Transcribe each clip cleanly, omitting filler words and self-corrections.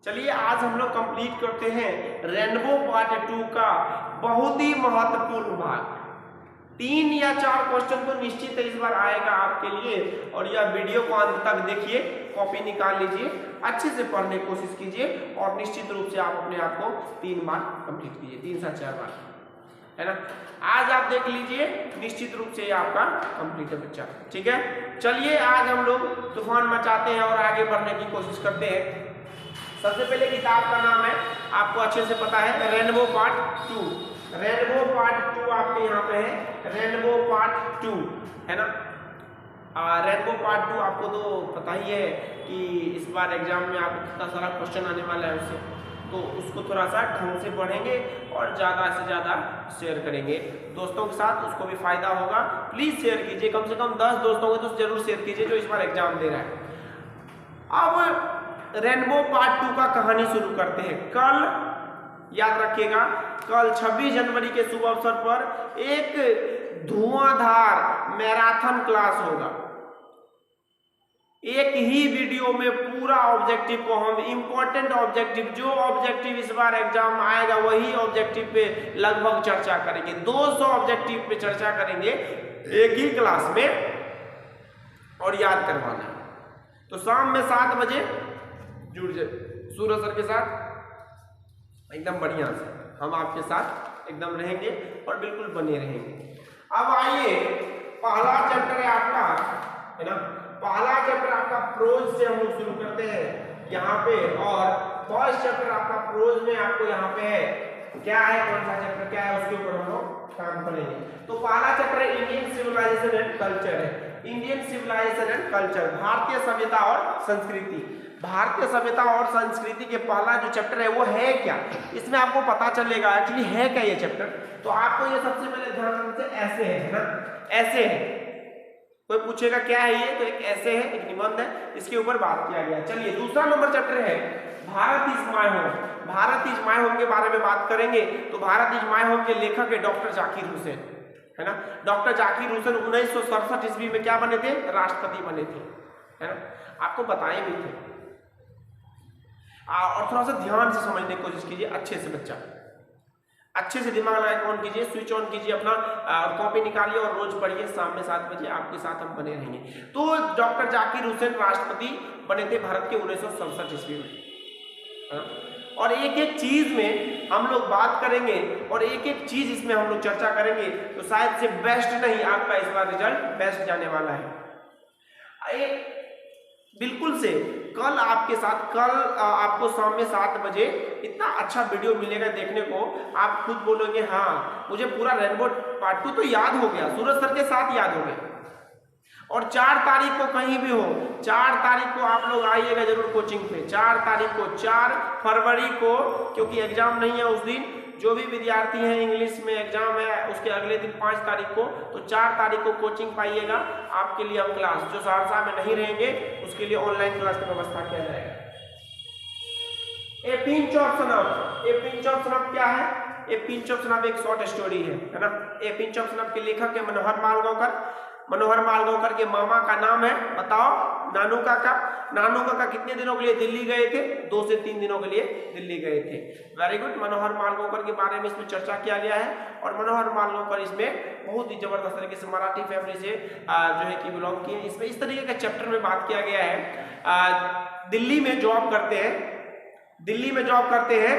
चलिए आज हम लोग कंप्लीट करते हैं रेनबो पार्ट 2 का बहुत ही महत्वपूर्ण भाग। 3 या 4 क्वेश्चन तो निश्चित है इस बार आएगा आपके लिए, और यह वीडियो को अंत तक देखिए, कॉपी निकाल लीजिए, अच्छे से पढ़ने की कोशिश कीजिए और निश्चित रूप से आप अपने आप को 3 बार कंप्लीट कीजिए, 3 से 4 बार, है ना। आज आप देख लीजिए, निश्चित रूप से आपका कंप्लीट है बच्चा, ठीक है। चलिए आज हम लोग तूफान मचाते हैं और आगे बढ़ने की कोशिश करते हैं। सबसे पहले किताब का नाम है, आपको अच्छे से पता है, रेनबो पार्ट 2। रेनबो पार्ट 2 आपके यहाँ पे है, रेनबो पार्ट 2, है ना। रेनबो पार्ट 2 आपको तो पता ही है कि इस बार एग्जाम में आपको कितना सारा क्वेश्चन आने वाला है उससे, तो उसको थोड़ा सा ढंग से पढ़ेंगे और ज़्यादा से ज़्यादा शेयर करेंगे दोस्तों के साथ, उसको भी फायदा होगा। प्लीज़ शेयर कीजिए, कम से कम 10 दोस्तों को तो जरूर शेयर कीजिए जो इस बार एग्जाम दे रहा है। अब रेनबो पार्ट 2 का कहानी शुरू करते हैं। कल याद रखिएगा, कल 26 जनवरी के शुभ अवसर पर एक धुआंधार मैराथन क्लास होगा। एक ही वीडियो में पूरा ऑब्जेक्टिव को हम इंपॉर्टेंट ऑब्जेक्टिव, जो ऑब्जेक्टिव इस बार एग्जाम आएगा वही ऑब्जेक्टिव पे लगभग चर्चा करेंगे। 200 ऑब्जेक्टिव पे चर्चा करेंगे एक ही क्लास में, और याद करवाना है। तो शाम में 7 बजे जुड़ जाए सूरज सर के साथ, एकदम बढ़िया से हम आपके साथ एकदम रहेंगे और बिल्कुल बने रहेंगे। अब आइए, पहला चैप्टर है आपका, है ना, पहला चैप्टर आपका प्रोज से हम लोग शुरू करते हैं यहाँ पे। और फर्स्ट चैप्टर आपका प्रोज में आपको यहाँ पे है, क्या है, कौन सा चैप्टर क्या है, उसके ऊपर हम लोग काम करेंगे। तो पहला chapter Indian civilisation and culture है। इंडियन सिविलाइजेशन एंड कल्चर, भारतीय सभ्यता और संस्कृति। भारतीय सभ्यता और संस्कृति के पहला जो चैप्टर है वो है क्या, इसमें आपको पता चलेगा एक्चुअली है क्या ये चैप्टर। तो आपको ये सबसे पहले ध्यान रखना से ऐसे है ना, ऐसे है। कोई पूछेगा क्या है ये, तो एक ऐसे है, एक निबंध है, इसके ऊपर बात किया गया। चलिए दूसरा नंबर चैप्टर है Bharat is my home. Bharat is my home के बारे में बात करेंगे। तो भारत इज माय होम के लेखक है डॉक्टर जाकिर हुसैन, है ना। डॉक्टर जाकिर हुसैन 1967 ईस्वी में क्या बने थे, राष्ट्रपति बने थे, है ना, आपको बताए भी थे। और थोड़ा सा ध्यान से समझने की कोशिश कीजिए, अच्छे से बच्चा, अच्छे से दिमाग लगा ऑन कीजिए, स्विच ऑन कीजिए अपना, कॉपी निकालिए और रोज पढ़िए। शाम में 7 बजे आपके साथ हम बने रहेंगे। तो डॉक्टर जाकिर हुसैन राष्ट्रपति बने थे भारत के 1967 ईस्वी में। और एक एक चीज में हम लोग बात करेंगे और एक एक चीज इसमें हम लोग चर्चा करेंगे, तो शायद से बेस्ट नहीं, आपका इस बार रिजल्ट बेस्ट जाने वाला है। बिल्कुल से कल आपके साथ, कल आपको शाम में 7 बजे इतना अच्छा वीडियो मिलेगा देखने को, आप खुद बोलोगे हाँ मुझे पूरा रेनबो पार्ट 2 तो याद हो गया, सूरज सर के साथ याद हो गया। और 4 तारीख को कहीं भी हो, 4 तारीख को आप लोग आइएगा जरूर कोचिंग पे। 4 तारीख को, 4 फरवरी को, क्योंकि एग्जाम नहीं है उस दिन, जो भी विद्यार्थी हैं इंग्लिश में एग्जाम है उसके अगले दिन 5 तारीख को, तो 4 तारीख को कोचिंग पाइएगा। आपके लिए हम क्लास, जो सहरसा में नहीं रहेंगे उसके लिए ऑनलाइन क्लास की व्यवस्था किया जाएगा। A pinch of snuff, a pinch of snuff क्या है, ए पिंच ऑफ सनम एक शॉर्ट स्टोरी है ना। ए पिंच ऑफ सनम के लेखक है मनोहर मालगांवकर। मनोहर मालगांवकर के मामा का नाम है, बताओ, नानू काका। नानू काका कितने दिनों के लिए दिल्ली गए थे, 2 से 3 दिनों के लिए दिल्ली गए थे। Very good. मनोहर मालगांवकर के बारे में इसमें चर्चा किया गया है, और मनोहर मालगांवकर इसमें बहुत ही जबरदस्त तरीके से मराठी फैमिली से जो है कि बिलोंग किए। इसमें इस तरीके के चैप्टर में बात किया गया है। दिल्ली में जॉब करते हैं, दिल्ली में जॉब करते हैं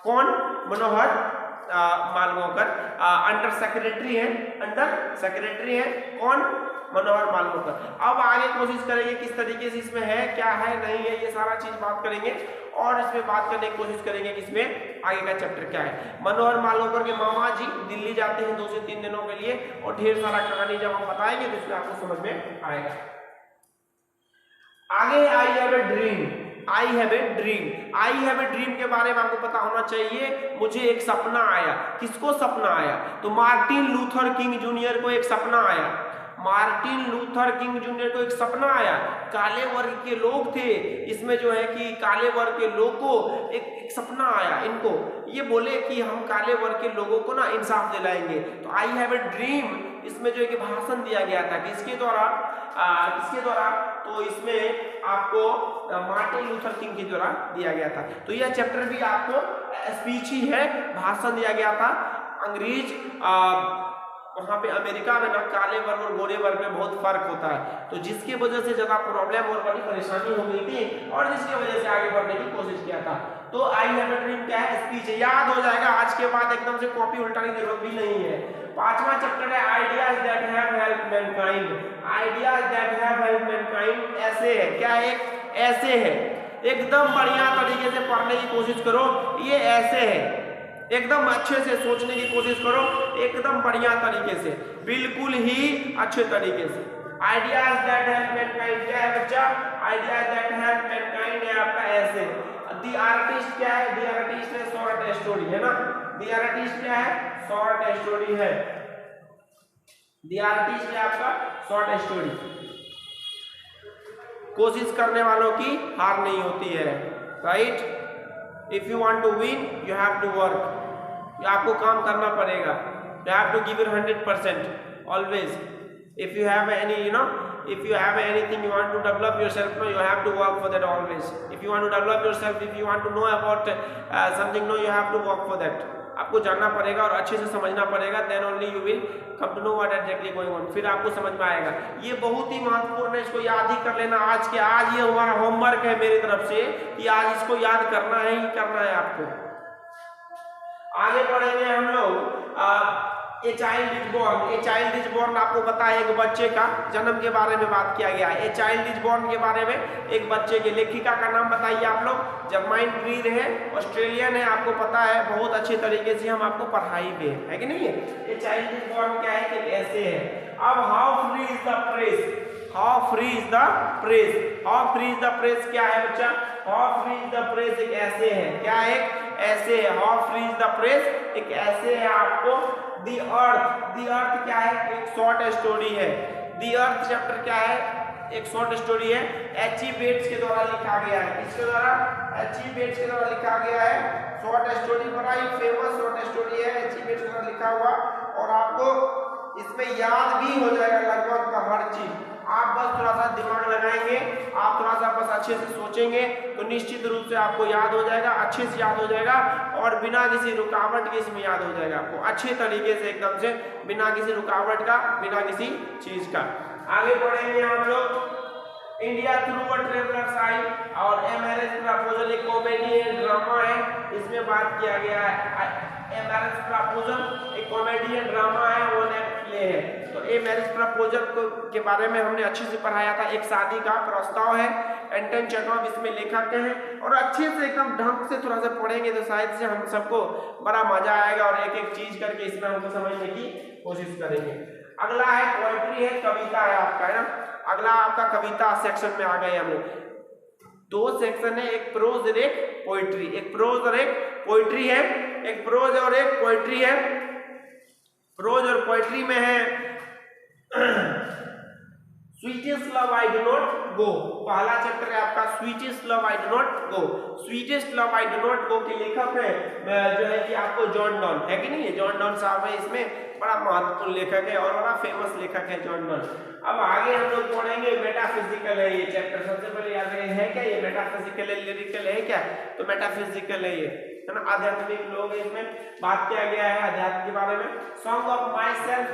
कौन, मनोहर मालगांवकर। अंडर सेक्रेटरी है, अंडर सेक्रेटरी है कौन, मनोहर मालगांवकर। अब आगे कोशिश करेंगे किस तरीके से इसमें है, क्या है, नहीं है, ये सारा चीज बात करेंगे और इसमें बात करने की कोशिश करेंगे कि इसमें आगे का चैप्टर क्या है। मनोहर मालगांवकर के मामा जी दिल्ली जाते हैं 2 से 3 दिनों के लिए, और ढेर सारा कहानी जब हम बताएंगे तो इसमें आपको समझ में आएगा। आगे I have a dream, I have a dream. I have a dream के बारे में आपको पता होना चाहिए, मुझे एक सपना आया। किसको सपना आया, तो मार्टिन लूथर किंग जूनियर को एक सपना आया। मार्टिन लूथर किंग जूनियर को एक सपना आया। काले वर्ग के लोग थे इसमें, जो है कि काले वर्ग के लोग को एक सपना आया, इनको ये बोले कि हम काले वर्ग के लोगों को ना इंसाफ दिलाएंगे। तो आई हैव ए ड्रीम, इसमें जो है कि भाषण दिया गया था किसके द्वारा, तो इसमें आपको मार्टिन लूथर किंग के द्वारा दिया गया था। तो यह चैप्टर भी आपको स्पीच ही है, भाषण दिया गया था। अंग्रेज वहाँ पे अमेरिका में ना काले वर्ग और गोरे वर्ग में बहुत फर्क होता है, तो जिसकी वजह से ज्यादा प्रॉब्लम और बड़ी परेशानी हो गई थी और जिसकी वजह से आगे बढ़ने की कोशिश किया था। तो आई हैव अ ड्रीम क्या है, स्पीच है, याद हो जाएगा आज के बाद, एकदम से कॉपी उल्टाने की जरूरत भी नहीं है। पांचवा चैप्टर है ideas that have helped Mankind. Ideas that have helped Mankind ऐसे है, क्या एक ऐसे है, एकदम बढ़िया तरीके से पढ़ने की कोशिश करो। ये ऐसे है, एकदम अच्छे से सोचने की कोशिश करो, एकदम बढ़िया तरीके से, बिल्कुल ही अच्छे तरीके से। आइडियाज दैट हेल्प मैनकाइंड क्या है बच्चा, आइडियाज दैट हेल्प मैनकाइंड है आपका ऐसे। द आर्टिस्ट क्या है, द आर्टिस्ट है शॉर्ट स्टोरी है ना, द आर्टिस्ट क्या है, शॉर्ट स्टोरी है, द आर्टिस्ट है आपका शॉर्ट स्टोरी। कोशिश करने वालों की हार नहीं होती है, right. If you want to win you have to work, आपको काम करना पड़ेगा, you have to give your 100% always. If you have any if you have anything you want to develop yourself, you have to work for that always. If you want to develop yourself, if you want to know about something, you have to work for that. आपको जानना पड़ेगा और अच्छे से समझना पड़ेगा, then only you will come to know what exactly going on, फिर आपको समझ में आएगा। ये बहुत ही महत्वपूर्ण है, इसको याद ही कर लेना आज के आज। ये हमारा होमवर्क है मेरी तरफ से कि आज इसको याद करना है ही करना है आपको। आगे बढ़ेंगे हम लोग। A child is born, a child is born आपको पता है एक बच्चे का जन्म के बारे में बात किया गया है। ए चाइल्ड इज बॉर्न के बारे में एक बच्चे के, लेखिका का नाम बताइए आप लोग। जर्माइन ग्रीर है, ऑस्ट्रेलियन है, आपको पता है, बहुत अच्छे तरीके से हम आपको पढ़ाई भी है कि नहीं है। ए चाइल्ड इज बॉर्न क्या है कि ऐसे है। अब how free is the press, how free is the press, how free is the press क्या है बच्चा, how free is the press एक ऐसे है, क्या एक ऐसे है, how free is the press एक ऐसे है आपको। दी अर्थ क्या है, एक शॉर्ट स्टोरी है। दी अर्थ चैप्टर क्या है, एक शॉर्ट स्टोरी है, एच.ई. बेट्स के द्वारा लिखा गया है। इसके द्वारा एच.ई. बेट्स के द्वारा लिखा गया है, शॉर्ट स्टोरी, बड़ा ही फेमस शॉर्ट स्टोरी है, एच.ई. बेट्स के द्वारा लिखा हुआ। और आपको इसमें याद भी हो जाएगा लगभग का हर चीज। आप बस थोड़ा सा दिमाग लगाएंगे, आप थोड़ा सा बस अच्छे से सोचेंगे तो निश्चित रूप से आपको याद हो जाएगा, अच्छे से याद हो जाएगा और बिना किसी रुकावट के इसमें याद हो जाएगा आपको अच्छे तरीके से, एकदम से बिना किसी रुकावट का, बिना किसी चीज का। आगे बढ़ेंगे हम लोग। इंडिया थ्रू अ ट्रेवलर्स आई और ए मैरिज प्रपोजल एक कॉमेडी है, ड्रामा है, इसमें बात किया गया है। ए मैरिज प्रपोजल एक कॉमेडी है, ड्रामा है, वन एक्ट प्ले है। तो ए मैरिज प्रपोजल के बारे में हमने अच्छे से पढ़ाया था, एक शादी का प्रस्ताव है, एंटन चेखव इसमें लेखक हैं। और अच्छे से एकदम ढंग से थोड़ा सा पढ़ेंगे तो शायद से हम सबको बड़ा मजा आएगा और एक एक चीज करके इसमें हमको समझने की कोशिश करेंगे। अगला है पोएट्री है, कविता है आपका, है ना। अगला आपका कविता सेक्शन में आ गए हम लोग। दो सेक्शन है, एक प्रोज और एक पोइट्री, एक प्रोज और एक पोइट्री है, एक प्रोज और एक पोइट्री है। प्रोज और पोइट्री में है sweetest love I do not go, पहला चैप्टर है आपका sweetest love I do not go. Sweetest love I do not go के लेखक है जो है कि आपको जॉन डॉन, है कि नहीं है, जॉन डॉन साहब है, इसमें बड़ा महत्वपूर्ण लेखक है और बड़ा फेमस लेखक है जॉन डॉन। अब आगे हम लोग पढ़ेंगे मेटाफिजिकल है ये चैप्टर, सबसे पहले याद रखें है क्या ये मेटाफिजिकल है, लिरिकल है क्या, तो मेटाफिजिकल है ये, है ना। आध्यात्मिक लोग इसमें बात किया गया है अध्यात्म के बारे में। Song of myself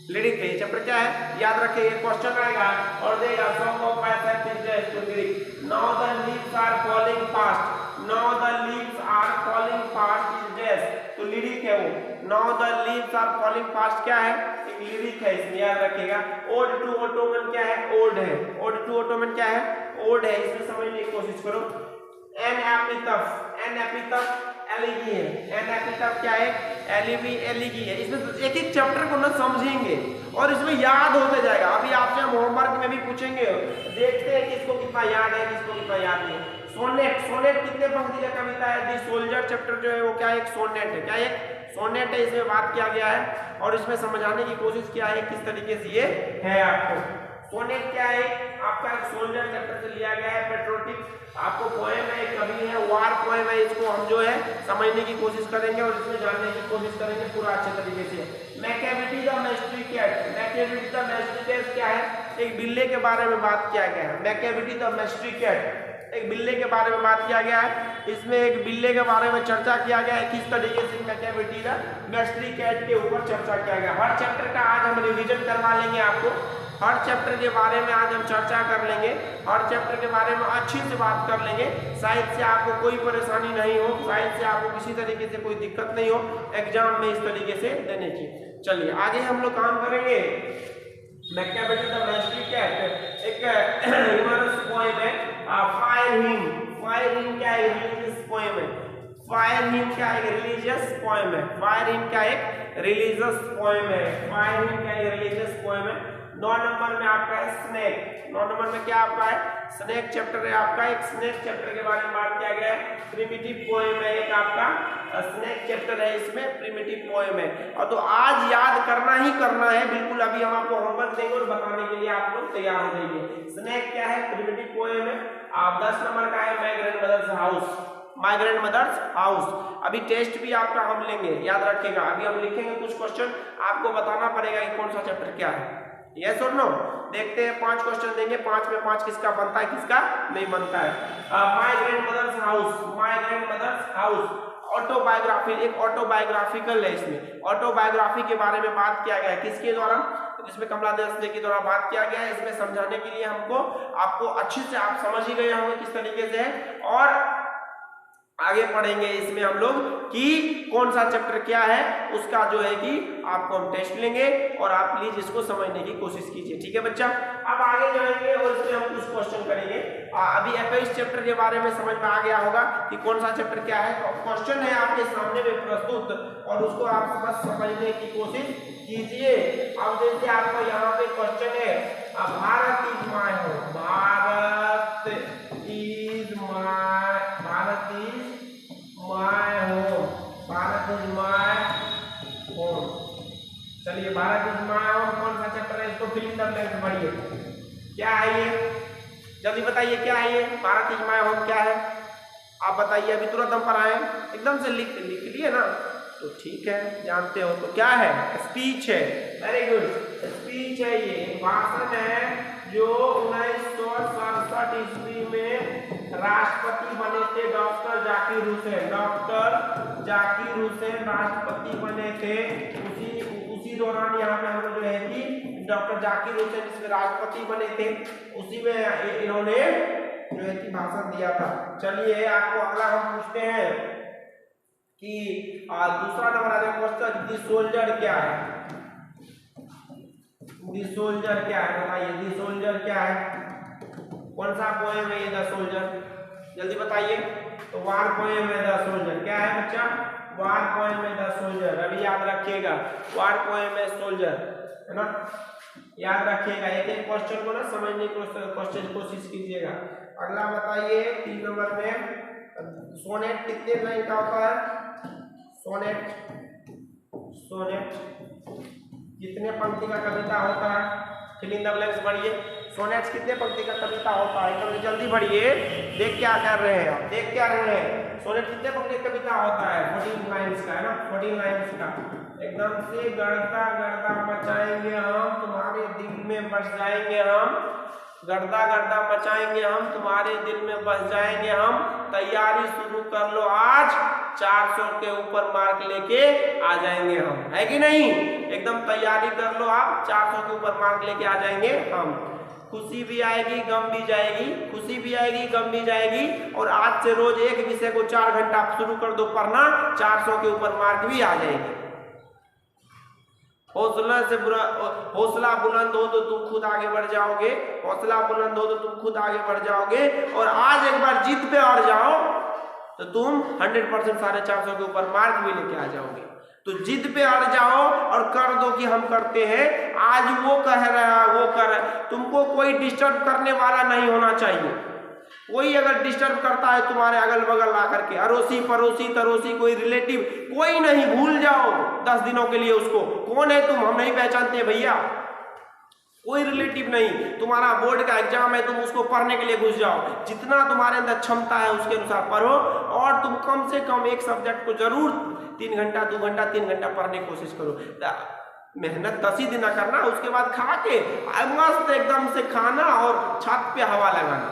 lyric है चैप्टर क्या है, याद रखिए ये क्वेश्चन आएगा और देगा। Song of myself is just to lyric. Now the leaves are falling fast, now the leaves are falling fast is just, तो लिरिक है वो। Now the leaves are falling fast क्या है, एक लिरिक है, इसमें याद रखिएगा। ओड टू ओटोमन क्या है, ओड है, ओड टू ओटोमन क्या है, ओड है, इसमें समझने की कोशिश करो। एन एपिथफ एलिगी है, एन एपिथफ क्या है, एलिवी एलिगी है। इसमें एक एक चैप्टर को ना समझेंगे और इसमें याद होते जाएगा। अभी आपसे हम होमवर्क में भी पूछेंगे, देखते हैं किसको कितना याद है, किसको कितना याद नहीं है। सोनेट, सोनेट कितने पंक्ति का कविता है, दी सोल्जर चैप्टर जो है वो क्या एक सोनेट है, क्या एक सोनेट है, इसमें बात किया गया है और इसमें समझाने की कोशिश किया है किस तरीके से ये है आपको। सोनेट क्या है आपका, सोल्जर चैप्टर से लिया गया है। पेट्रोटिक आपको पोएम है, कवि है, वार पोएम है, इसको हम जो है समझने की कोशिश करेंगे और इसमें जानने की कोशिश करेंगे पूरा अच्छे तरीके से। Macavity the mystery cat, Macavity the mystery cat क्या है, एक बिल्ले के बारे में बात किया गया है, मैकेविटी द मिस्ट्री कैट, एक बिल्ले के बारे में बात किया गया है। इसमें एक बिल्ले के बारे में चर्चा किया गया है, किस तरीके से मैकेविटी द मिस्ट्री कैट के ऊपर चर्चा किया गया। हर चैप्टर का आज हम रिवीजन करवा लेंगे आपको, हर चैप्टर के बारे में आज हम चर्चा कर लेंगे, हर चैप्टर के बारे में अच्छी से बात कर लेंगे, शायद से आपको कोई परेशानी नहीं हो, शायद से आपको किसी तरीके से कोई दिक्कत नहीं हो एग्जाम में इस तरीके से देने की। चलिए आगे हम लोग काम करेंगे। मैकेविटी द मिस्ट्री कैट एक ह्यूमरस पोएम है, फायर हिम। फायर हिम क्या है? रिलीजियस पोएम है। फायर हिम क्या है? रिलीजियस पोएम है। फायर हिम क्या एक रिलीजियस पोएम है। फायर हिम क्या है? रिलीजियस पोएम है। 9 नंबर में आपका है स्नेक। 9 नंबर में क्या आपका है? स्नेक चैप्टर है आपका। एक स्नेक चैप्टर के बारे में बात किया गया है। प्रिमिटिव पोएम है एक आपका, स्नेक चैप्टर है, इसमें प्रिमिटिव पोएम है। और तो आज याद करना ही करना है बिल्कुल। अभी हम आपको होमवर्क देंगे और बताने के लिए आप लोग तैयार हो जाइए। स्नेक क्या है? प्रिमिटिव पोएम है। आप 10 नंबर का है my grandmother's house. My grandmother's house. अभी टेस्ट भी आपका हम लेंगे, याद रखिएगा। अभी हम लिखेंगे कुछ क्वेश्चन, आपको बताना पड़ेगा कि कौन सा चैप्टर क्या है। यस और नो? देखते हैं, 5 क्वेश्चन देंगे, 5 में 5 किसका बनता है किसका नहीं बनता है। My grandmother's house. My grandmother's house autobiography, एक ऑटोबायोग्राफिकल है। इसमें ऑटोबायोग्राफी के बारे में बात किया गया है, किसके द्वारा? इसमें कमला देशपांडे के द्वारा बात किया गया है। इसमें समझाने के लिए हमको आपको अच्छे से आप समझ ही गए होंगे किस तरीके से है। और आगे पढ़ेंगे इसमें हम लोग कि कौन सा चैप्टर क्या है, उसका जो है कि आपको हम टेस्ट लेंगे और आप प्लीज इसको समझने की कोशिश कीजिए, ठीक है बच्चा। अब आगे जाएंगे और इसमें हम कुछ क्वेश्चन करेंगे। अभी 21 चैप्टर के बारे में समझ में आ गया होगा कि कौन सा चैप्टर क्या है। तो क्वेश्चन है आपके सामने में प्रस्तुत और उसको आप बस समझने की कोशिश कीजिए। अब जैसे आपको यहाँ पे क्वेश्चन है, Bharat is my home. Bharat is my home. Bharat is my home. चलिए, भारत इज माय होम कौन सा चैप्टर है? इसको फिल इन द ब्लैंक्स पढ़िए। क्या है ये? जल्दी बताइए क्या है ये? भारत इज माय होम क्या है? आप बताइए, अभी तुरंत हम पढ़ाएं। एकदम से लिख लिए ना तो ठीक है, जानते हो तो क्या है? स्पीच है। वेरी गुड, स्पीच है। ये भाषण है जो 1967 ईस्वी में राष्ट्रपति बने थे डॉक्टर जाकिर हुसैन। डॉक्टर जाकिर हुसैन राष्ट्रपति बने थे। उसी दौरान यहाँ पे हम जो है कि डॉक्टर जाकिर हुसैन इसमें राष्ट्रपति बने थे, उसी में इन्होंने जो है कि भाषण दिया था। चलिए, आपको अगला हम पूछते हैं कि दूसरा नंबर आ जाए क्वेश्चन, दी सोल्जर क्या है? दी सोल्जर क्या है? बताइए, दी सोल्जर क्या है? कौन सा पोएम है ये द सोल्जर? जल्दी बताइए। तो वार पोएम है द सोल्जर। क्या है बच्चा? वार पोएम है द सोल्जर। अभी याद रखिएगा, वार पोएम है सोल्जर, है ना? याद रखिएगा, एक एक क्वेश्चन को ना समझने की कोशिश कीजिएगा। अगला बताइए 3 नंबर में, सोनेट कितने लाइन का होता है? सोनेट कितने पंक्ति का कविता होता है? फिल इन द ब्लैंक्स पढ़िए। सोनेट्स कितने पंक्ति का कविता होता है? एकदम जल्दी पढ़िए। देख क्या कर रहे हैं आप? देख क्या रहे हैं? सोनेट कितने पंक्ति का कविता होता है? 14 लाइन्स का, है ना? 14 लाइन्स का। एकदम से गर्दा गर्दा मचाएंगे हम, तुम्हारे दिल में बस जाएंगे हम। गर्दा गर्दा मचाएंगे हम, तुम्हारे दिल में बस जाएंगे हम। तैयारी शुरू कर लो आज, 400 के ऊपर मार्क लेके आ जाएंगे हम, है कि नहीं? एकदम तैयारी कर लो आप, 400 के ऊपर मार्क लेके आ जाएंगे हम। खुशी भी आएगी, गम भी जाएगी। खुशी भी आएगी, गम भी जाएगी। और आज से रोज एक विषय को 4 घंटा शुरू कर दो पढ़ना, 400 के ऊपर मार्क भी आ जाएंगे। हौसला बुलंद हो तो तुम खुद आगे बढ़ जाओगे। हौसला बुलंद हो तो तुम खुद आगे बढ़ जाओगे। और आज एक बार जीत पे अड़ जाओ तो तुम 100% 450 के ऊपर मार्क भी लेके आ जाओगे। तो जिद पे अड़ जाओ और कर दो कि हम करते हैं। आज वो कह रहा है, वो कर रहा है, तुमको कोई डिस्टर्ब करने वाला नहीं होना चाहिए। कोई अगर डिस्टर्ब करता है तुम्हारे अगल बगल आकर के, अड़ोसी पड़ोसी तरोसी, कोई रिलेटिव, कोई नहीं, भूल जाओ 10 दिनों के लिए उसको। कौन है तुम? हम नहीं पहचानते भैया। कोई रिलेटिव नहीं। तुम्हारा बोर्ड का एग्जाम है, तुम उसको पढ़ने के लिए घुस जाओ। जितना तुम्हारे अंदर क्षमता है उसके अनुसार पढ़ो। और तुम कम से कम एक सब्जेक्ट को जरूर 3 घंटा 2 घंटा 3 घंटा पढ़ने की कोशिश करो। मेहनत 10 ही दिन करना, उसके बाद खा के मस्त एकदम से खाना और छत पे हवा लगाना,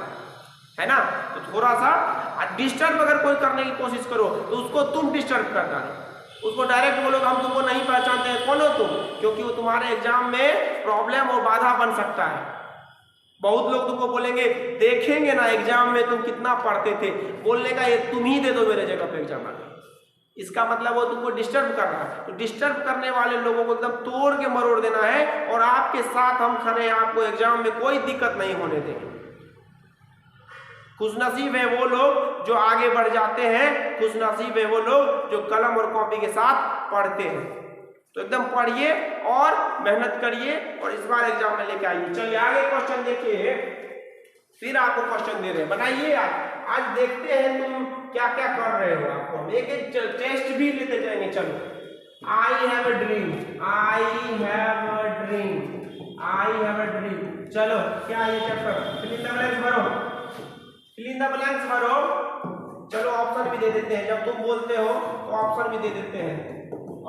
है ना। तो थोड़ा सा डिस्टर्ब अगर कोई करने की कोशिश करो तो उसको तुम डिस्टर्ब कर डालो, उसको डायरेक्ट बोलो हम तुमको नहीं पहचानते हैं, कौन हो तुम, क्योंकि वो तुम्हारे एग्जाम में प्रॉब्लम और बाधा बन सकता है। बहुत लोग तुमको बोलेंगे, देखेंगे ना एग्जाम में तुम कितना पढ़ते थे, बोलने का ये तुम ही दे दो मेरे जगह पे एग्जाम में, इसका मतलब वो तुमको डिस्टर्ब कर रहा है। तो डिस्टर्ब करने वाले लोगों को एकदम तोड़ के मरोड़ देना है, और आपके साथ हम खड़े हैं, आपको एग्जाम में कोई दिक्कत नहीं होने देंगे। खुशनसीब है वो लोग जो आगे बढ़ जाते हैं, खुशनसीब है वो लोग जो कलम और कॉपी के साथ पढ़ते हैं। तो एकदम पढ़िए और मेहनत करिए और इस बार एग्जाम में लेके आइए। चलिए आगे क्वेश्चन देखिए, फिर आपको क्वेश्चन दे रहे हैं, बनाइए। आज देखते हैं तुम क्या क्या कर रहे हो। आपको हम एक एक टेस्ट भी लेते जाएंगे। चलो, I have a dream, I have a dream, I have a dream. चलो क्या ये chapter, fill in the blanks भरो, फिल इन द ब्लैंक्स भरो। चलो ऑप्शन भी दे देते हैं, जब तुम बोलते हो तो ऑप्शन भी दे देते हैं,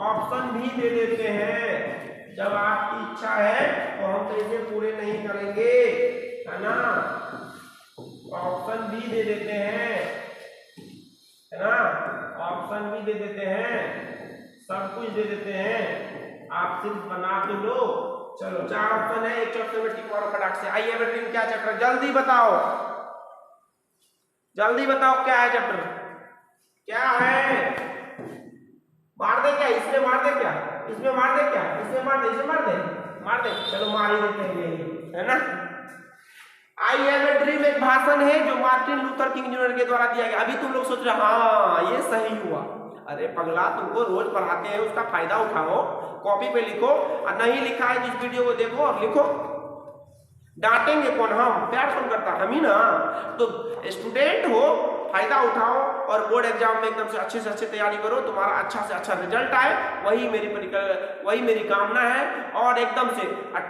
ऑप्शन भी दे देते हैं। जब आपकी इच्छा है तो हम तो इसे पूरे नहीं करेंगे, है ना। ऑप्शन भी दे देते हैं, है ना, ऑप्शन भी दे देते हैं, सब कुछ दे देते हैं, आप सिर्फ बना तो लो। चलो 4 ऑप्शन है, एक ऑप्शन में टिक मारो फटाक से। आई हैव अ ड्रीम क्या चैप्टर, जल्दी बताओ, जल्दी बताओ क्या है चैप्टर, क्या है। मार दे क्या, इसमें मार दे क्या, इसमें मार दे क्या, इसमें मार दे, इसमें मार दे, मार दे। चलो मार ही देते हैं, है ना। आई हैव अ ड्रीम एक भाषण है जो मार्टिन लूथर किंग जूनियर के द्वारा दिया गया। अभी तुम लोग सोच रहे हाँ ये सही हुआ, अरे पगला तुमको रोज पढ़ाते हैं, उसका फायदा उठाओ, कॉपी पे लिखो, और नहीं लिखा है जिस वीडियो को देखो और लिखो। डांटेंगे कौन, हम प्यार कौन करता, हम ही ना। तो स्टूडेंट हो, फायदा उठाओ और बोर्ड एग्जाम में एकदम से अच्छे तैयारी करो, तुम्हारा अच्छा से अच्छा रिजल्ट आए, वही मेरी कामना है। और एकदम से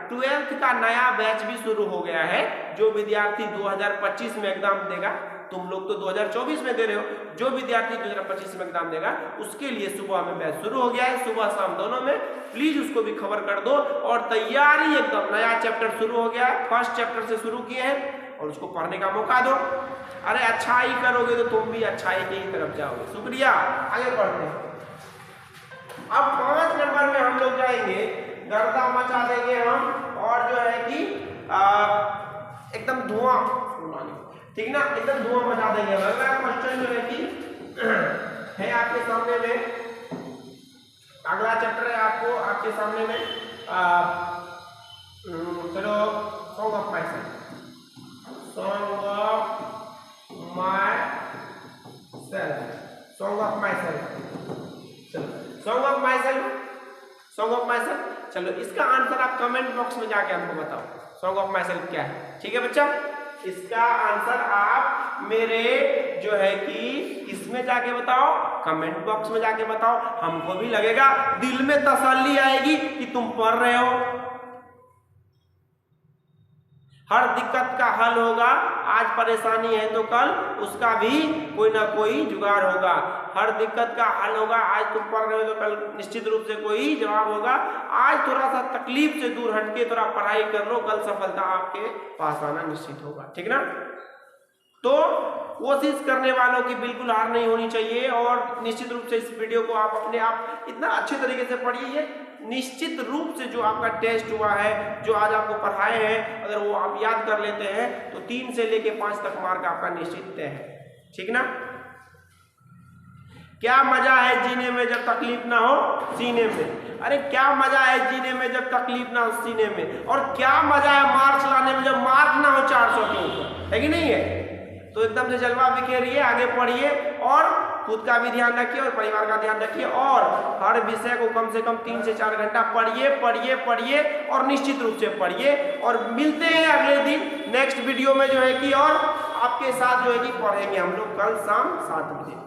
12th का नया बैच भी शुरू हो गया है। जो विद्यार्थी 2025 में एग्जाम देगा, तुम लोग तो 2024 में दे रहे हो, जो विद्यार्थी 2025 में एग्जाम देगा उसके लिए सुबह में बैच शुरू हो गया है, सुबह शाम दोनों में। प्लीज उसको भी खबर कर दो। और तैयारी एकदम, नया चैप्टर शुरू हो गया है, फर्स्ट चैप्टर से शुरू किए हैं और उसको पढ़ने का मौका दो। अरे अच्छाई करोगे तो तुम भी अच्छाई की तरफ जाओगे। शुक्रिया, आगे बढ़ते हैं। अब 5 नंबर में हम लोग जाएंगे, गर्दा मचा देंगे हम, और जो है कि एकदम धुआं, ठीक ना, एकदम धुआं मचा देंगे। अगला क्वेश्चन जो है कि है आपके सामने में, अगला चैप्टर है आपके सामने में। चलो song of myself, song of myself, song of myself. चलो song of myself, song of myself. चलो इसका आंसर आप कमेंट बॉक्स में जाके हमको बताओ, सॉन्ग ऑफ माई सेल्फ क्या है। ठीक है बच्चा, इसका आंसर आप मेरे जो है कि इसमें जाके बताओ, कमेंट बॉक्स में जाके बताओ। हमको भी लगेगा, दिल में तसल्ली आएगी कि तुम पढ़ रहे हो। हर दिक्कत का हल होगा। आज परेशानी है तो कल उसका भी कोई ना कोई जुगाड़ होगा। हर दिक्कत का हल होगा। आज तुम पढ़ रहे हो तो कल निश्चित रूप से कोई जवाब होगा। आज थोड़ा सा तकलीफ से दूर हटके थोड़ा पढ़ाई कर लो, कल सफलता आपके पास आना निश्चित होगा। ठीक ना। तो कोशिश करने वालों की बिल्कुल हार नहीं होनी चाहिए। और निश्चित रूप से इस वीडियो को आप अपने आप इतना अच्छे तरीके से पढ़िए। निश्चित रूप से जो आपका टेस्ट हुआ है, जो आज आपको पढ़ाए हैं, अगर वो आप याद कर लेते हैं तो 3 से लेके 5 तक मार्क आपका निश्चित तय है। ठीक ना। क्या मजा है जीने में जब तकलीफ ना हो सीने में। अरे क्या मजा है जीने में जब तकलीफ ना हो सीने में। और क्या मजा है मार्क्स लाने में जब मार्क ना हो 400 के ऊपर, है कि नहीं है। तो एकदम से जलवा बिखेरिए, आगे पढ़िए और खुद का भी ध्यान रखिए और परिवार का ध्यान रखिए। और हर विषय को कम से कम 3 से 4 घंटा पढ़िए पढ़िए पढ़िए और निश्चित रूप से पढ़िए। और मिलते हैं अगले दिन नेक्स्ट वीडियो में जो है कि और आपके साथ जो है कि पढ़ेंगे हम लोग कल शाम 7 बजे।